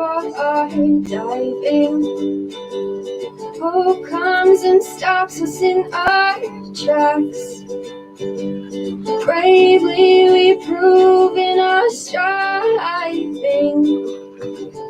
before diving. Hope comes and stops us in our tracks. Bravely we prove in our striving,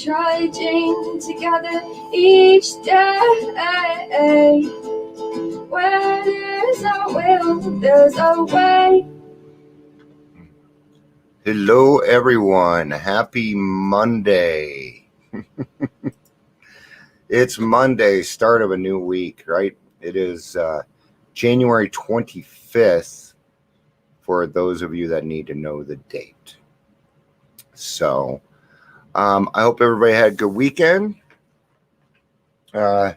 trudging together each day. Where there's a will, there's a way. Hello, everyone. Happy Monday. It's Monday, start of a new week, right? It is January 25th for those of you that need to know the date. So, I hope everybody had a good weekend. A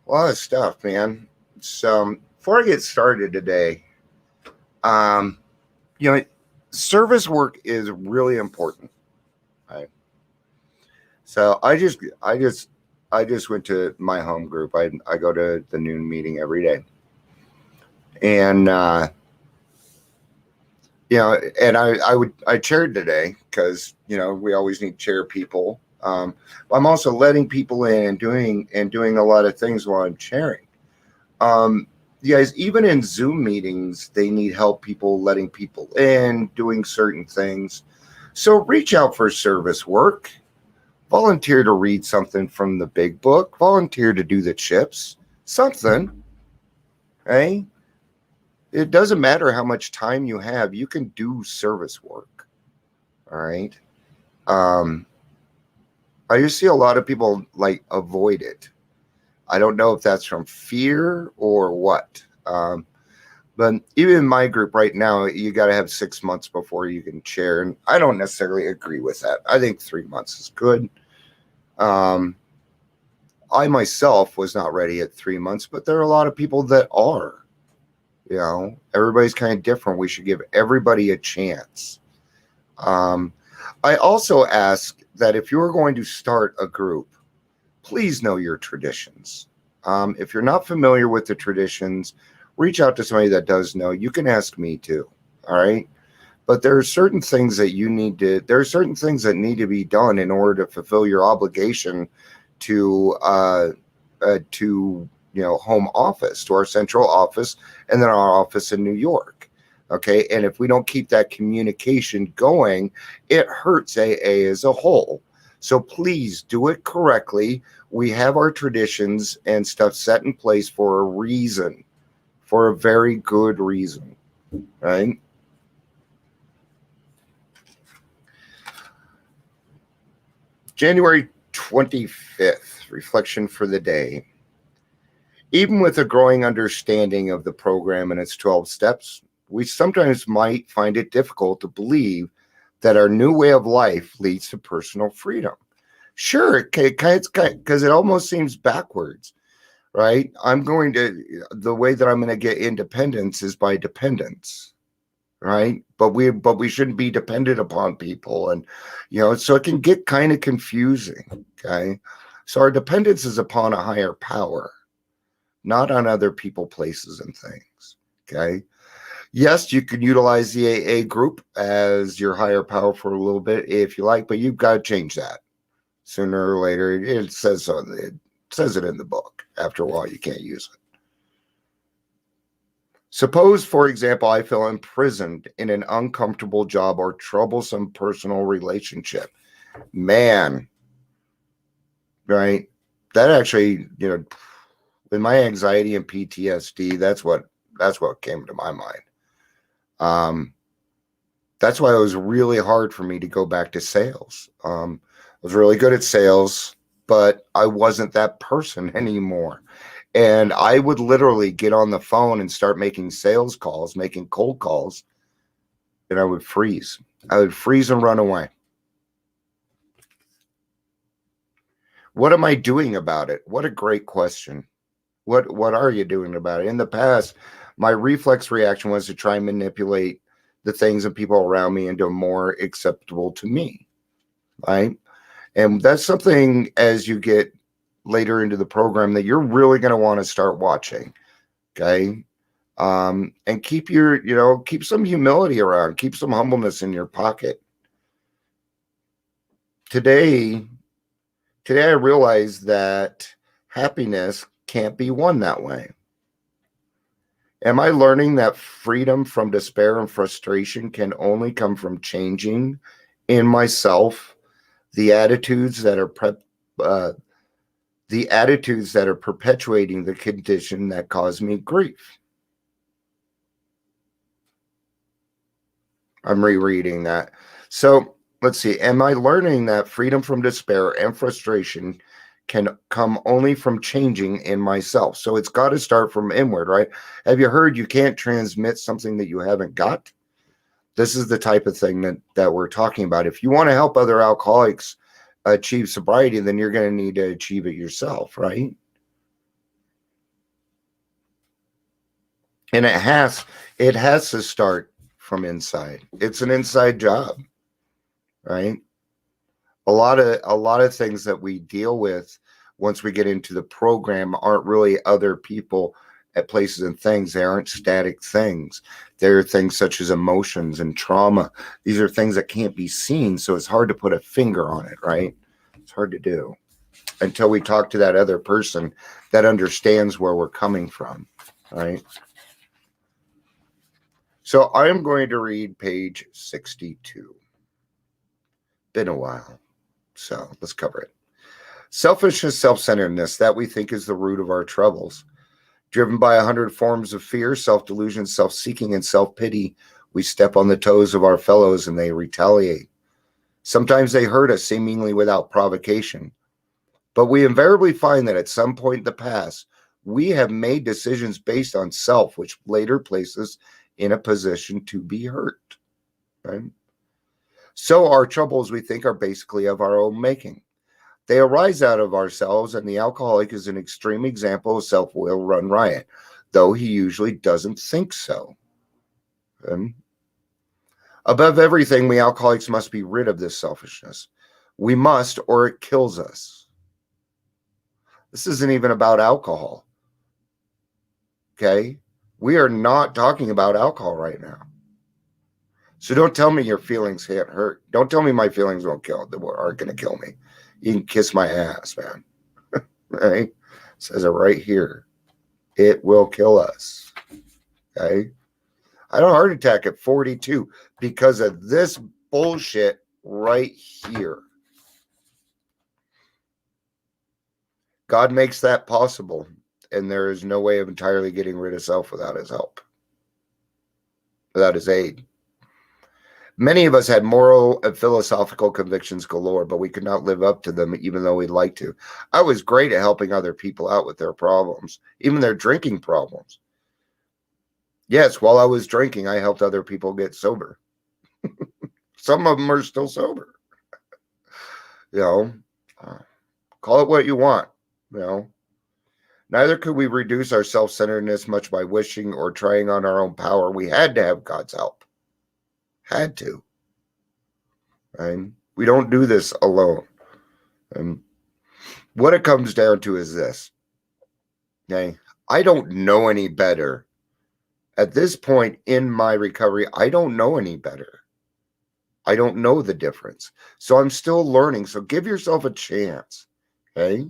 lot of stuff, man. So, before I get started today, service work is really important. Right? So I just went to my home group. I go to the noon meeting every day, and and I chaired today because we always need chair people. I'm also letting people in and doing a lot of things while I'm chairing. You guys, even in Zoom meetings, they need help people letting people in, doing certain things. So reach out for service work. Volunteer to read something from the big book. Volunteer to do the chips. Something. Right? It doesn't matter how much time you have. You can do service work. All right? I just see a lot of people avoid it. I don't know if that's from fear or what. But even in my group right now, you got to have 6 months before you can chair. And I don't necessarily agree with that. I think 3 months is good. I myself was not ready at 3 months, but there are a lot of people that are. Everybody's kind of different. We should give everybody a chance. I also ask that if you're going to start a group, please know your traditions. If you're not familiar with the traditions, reach out to somebody that does know. You can ask me too. All right. But there are certain things that there are certain things that need to be done in order to fulfill your obligation to home office, to our central office, and then our office in New York. Okay. And if we don't keep that communication going, it hurts AA as a whole. So please do it correctly. We have our traditions and stuff set in place for a reason, for a very good reason, right? January 25th, reflection for the day. Even with a growing understanding of the program and its 12 steps, we sometimes might find it difficult to believe that our new way of life leads to personal freedom. Sure, because it almost seems backwards, right? The way that I'm going to get independence is by dependence, right? But we shouldn't be dependent upon people, and so it can get kind of confusing. Okay, so our dependence is upon a higher power, not on other people, places, and things. Okay. Yes, you can utilize the AA group as your higher power for a little bit if you like, but you've got to change that sooner or later. It says so. It says it in the book. After a while, you can't use it. Suppose, for example, I feel imprisoned in an uncomfortable job or troublesome personal relationship. Man, right? That actually, with my anxiety and PTSD, that's what came to my mind. That's why it was really hard for me to go back to sales. I was really good at sales, but I wasn't that person anymore. And I would literally get on the phone and start making sales calls, making cold calls, and I would freeze. I would freeze and run away. What am I doing about it? What a great question. What are you doing about it? In the past, my reflex reaction was to try and manipulate the things and people around me into more acceptable to me, right? And that's something as you get later into the program that you're really going to want to start watching, okay? And keep keep some humility around, keep some humbleness in your pocket. today I realized that happiness can't be won that way. Am I learning that freedom from despair and frustration can only come from changing in myself the attitudes that are perpetuating the condition that caused me grief? I'm rereading that. So let's see. Am I learning that freedom from despair and frustration can come only from changing in myself? So it's got to start from inward, right? Have you heard you can't transmit something that you haven't got? This is the type of thing that we're talking about. If you want to help other alcoholics achieve sobriety, then you're going to need to achieve it yourself, right? And it has to start from inside. It's an inside job, right? A lot of things that we deal with once we get into the program aren't really other people at places and things. They aren't static things. They're things such as emotions and trauma. These are things that can't be seen, so it's hard to put a finger on it, right? It's hard to do until we talk to that other person that understands where we're coming from, right? So I am going to read page 62. Been a while, so let's cover it. Selfishness, self-centeredness, that we think is the root of our troubles. Driven by 100 forms of fear, self-delusion, self-seeking, and self-pity, we step on the toes of our fellows and they retaliate. Sometimes they hurt us seemingly without provocation. But we invariably find that at some point in the past, we have made decisions based on self, which later places in a position to be hurt. Right? So our troubles, we think, are basically of our own making. They arise out of ourselves, and the alcoholic is an extreme example of self-will run riot, though he usually doesn't think so. Above everything, we alcoholics must be rid of this selfishness. We must, or it kills us. This isn't even about alcohol. Okay? We are not talking about alcohol right now. So don't tell me your feelings can't hurt. Don't tell me my feelings aren't going to kill me. You can kiss my ass, man. Right? It says it right here. It will kill us. Okay? I had a heart attack at 42 because of this bullshit right here. God makes that possible, and there is no way of entirely getting rid of self without his help, without his aid. Many of us had moral and philosophical convictions galore, but we could not live up to them even though we'd like to. I was great at helping other people out with their problems, even their drinking problems. Yes, while I was drinking, I helped other people get sober. Some of them are still sober. Call it what you want. Neither could we reduce our self-centeredness much by wishing or trying on our own power. We had to have God's help. Had to. Right? We don't do this alone. And what it comes down to is this. Okay? I don't know any better. At this point in my recovery, I don't know any better. I don't know the difference. So I'm still learning. So give yourself a chance. Okay?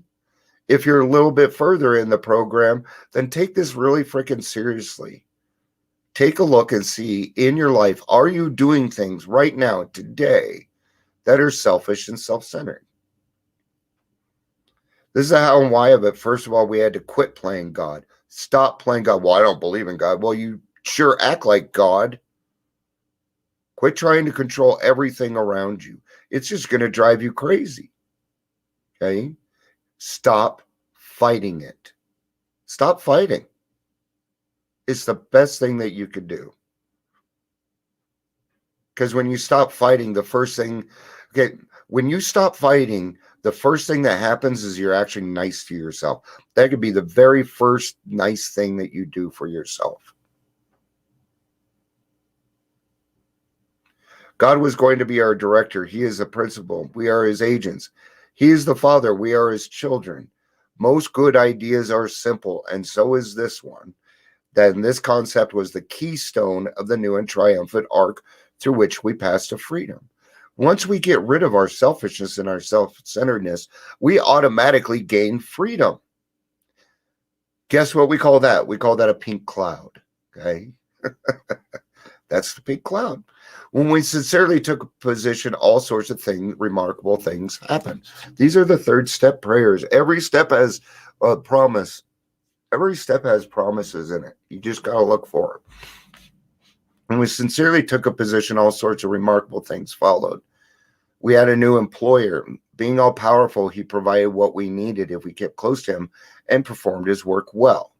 If you're a little bit further in the program, then take this really freaking seriously. Take a look and see in your life, are you doing things right now, today, that are selfish and self-centered? This is the how and why of it. First of all, we had to quit playing God. Stop playing God. Well, I don't believe in God. Well, you sure act like God. Quit trying to control everything around you. It's just going to drive you crazy. Okay? Stop fighting it. Stop fighting. It's the best thing that you could do. Because when you stop fighting, when you stop fighting, the first thing that happens is you're actually nice to yourself. That could be the very first nice thing that you do for yourself. God was going to be our director. He is the principal. We are his agents. He is the father. We are his children. Most good ideas are simple, and so is this one. Then this concept was the keystone of the new and triumphant arc through which we pass to freedom. Once we get rid of our selfishness and our self-centeredness, we automatically gain freedom. Guess what we call that? We call that a pink cloud. Okay. That's the pink cloud. When we sincerely took a position, all sorts of things, remarkable things happen. These are the third step prayers. Every step has a promise. Every step has promises in it. You just got to look for it. When we sincerely took a position, all sorts of remarkable things followed. We had a new employer. Being all powerful, he provided what we needed if we kept close to him and performed his work well.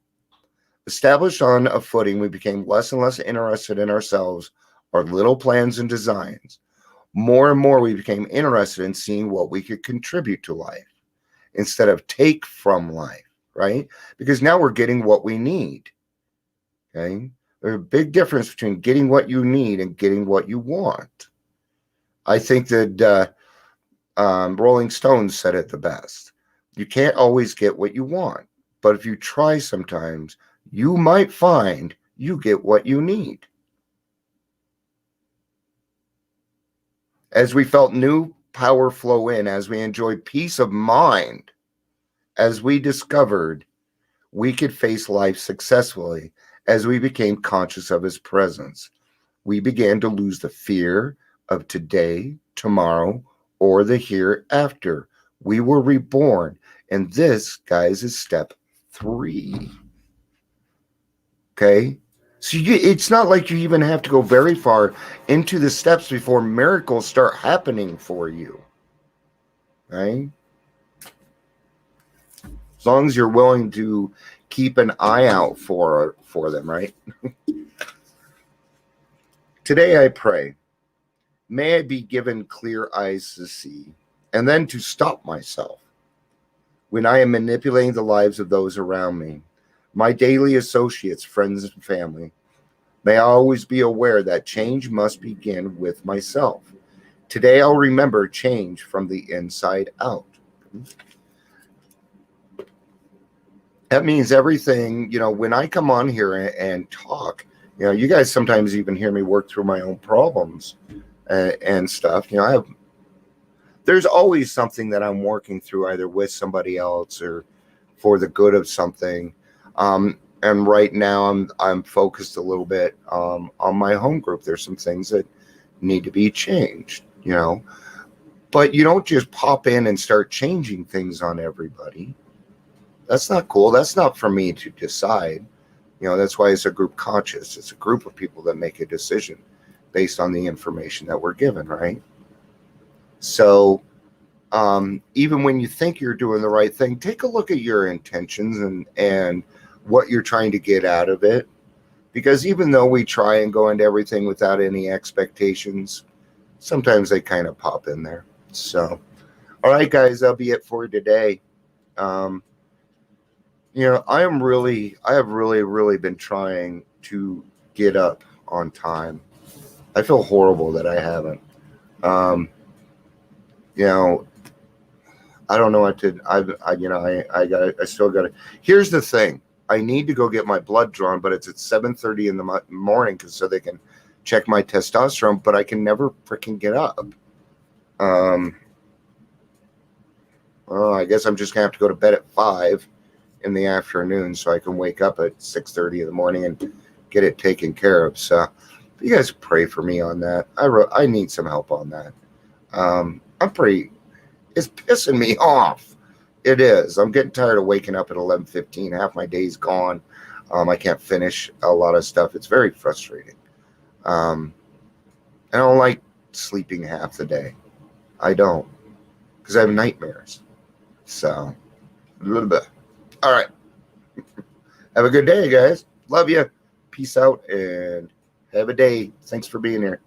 Established on a footing, we became less and less interested in ourselves, our little plans and designs. More and more, we became interested in seeing what we could contribute to life instead of take from life, right? Because now we're getting what we need, okay? There's a big difference between getting what you need and getting what you want. I think that Rolling Stones said it the best. You can't always get what you want, but if you try sometimes, you might find you get what you need. As we felt new power flow in, as we enjoyed peace of mind, as we discovered we could face life successfully, as we became conscious of his presence, we began to lose the fear of today, tomorrow, or the hereafter. We were reborn. And this, guys, is step 3. Okay? So it's not like you even have to go very far into the steps before miracles start happening for you. Right? As long as you're willing to keep an eye out for them, right? Today I pray, may I be given clear eyes to see, and then to stop myself when I am manipulating the lives of those around me, my daily associates, friends, and family. May I always be aware that change must begin with myself. Today I'll remember change from the inside out. That means everything, when I come on here and talk, you guys sometimes even hear me work through my own problems and stuff. There's always something that I'm working through, either with somebody else or for the good of something. And right now I'm focused a little bit on my home group. There's some things that need to be changed, but you don't just pop in and start changing things on everybody. That's not cool. That's not for me to decide. That's why it's a group conscious. It's a group of people that make a decision based on the information that we're given, right? So even when you think you're doing the right thing, take a look at your intentions and what you're trying to get out of it. Because even though we try and go into everything without any expectations, sometimes they kind of pop in there. So, all right, guys, that'll be it for today. I have really been trying to get up on time. I feel horrible that I haven't. I don't know what to. I still got to. Here's the thing. I need to go get my blood drawn, but it's at 7:30 in the morning so they can check my testosterone. But I can never freaking get up. Well, I guess I'm just gonna have to go to bed at 5 in the afternoon so I can wake up at 6:30 in the morning and get it taken care of. So you guys pray for me on that. I need some help on that. It's pissing me off. It is. I'm getting tired of waking up at 11:15. Half my day's gone. I can't finish a lot of stuff. It's very frustrating. I don't like sleeping half the day. I don't, because I have nightmares. So a little bit. All right. Have a good day, guys. Love you. Peace out and have a day. Thanks for being here.